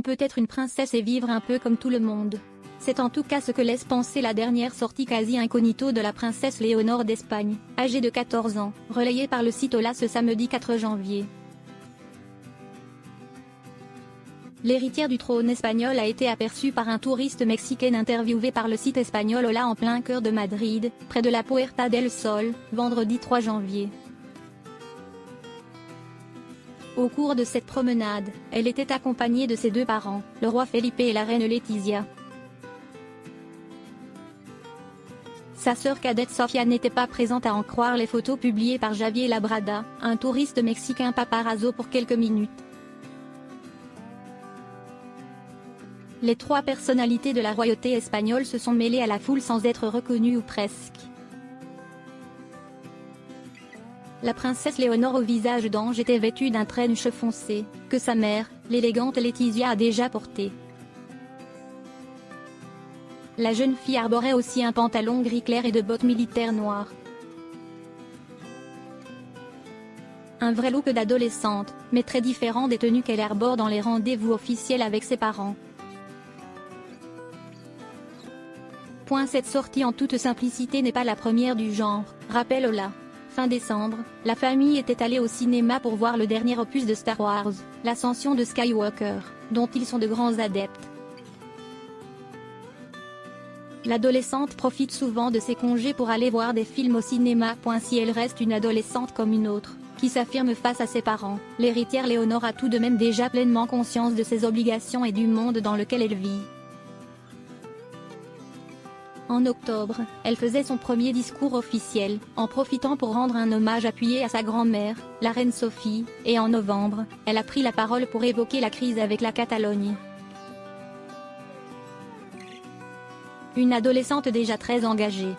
qu'on peut être une princesse et vivre un peu comme tout le monde. C'est en tout cas ce que laisse penser la dernière sortie quasi incognito de la princesse Léonore d'Espagne, âgée de 14 ans, relayée par le site Hola ce samedi 4 janvier. L'héritière du trône espagnol a été aperçue par un touriste mexicain interviewé par le site espagnol Hola en plein cœur de Madrid, près de la Puerta del Sol, vendredi 3 janvier. Au cours de cette promenade, elle était accompagnée de ses deux parents, le roi Felipe et la reine Letizia. Sa sœur cadette Sofia n'était pas présente à en croire les photos publiées par Javier Labrada, un touriste mexicain paparazzo pour quelques minutes. Les trois personnalités de la royauté espagnole se sont mêlées à la foule sans être reconnues ou presque. La princesse Léonore au visage d'ange était vêtue d'un trench foncé, que sa mère, l'élégante Letizia a déjà porté. La jeune fille arborait aussi un pantalon gris clair et de bottes militaires noires. Un vrai look d'adolescente, mais très différent des tenues qu'elle arbore dans les rendez-vous officiels avec ses parents. Cette sortie en toute simplicité n'est pas la première du genre, rappelle Hola. Fin décembre, la famille était allée au cinéma pour voir le dernier opus de Star Wars, l'ascension de Skywalker, dont ils sont de grands adeptes. L'adolescente profite souvent de ses congés pour aller voir des films au cinéma. Si elle reste une adolescente comme une autre, qui s'affirme face à ses parents, l'héritière Léonore a tout de même déjà pleinement conscience de ses obligations et du monde dans lequel elle vit. En octobre, elle faisait son premier discours officiel, en profitant pour rendre un hommage appuyé à sa grand-mère, la reine Sophie, et en novembre, elle a pris la parole pour évoquer la crise avec la Catalogne. Une adolescente déjà très engagée,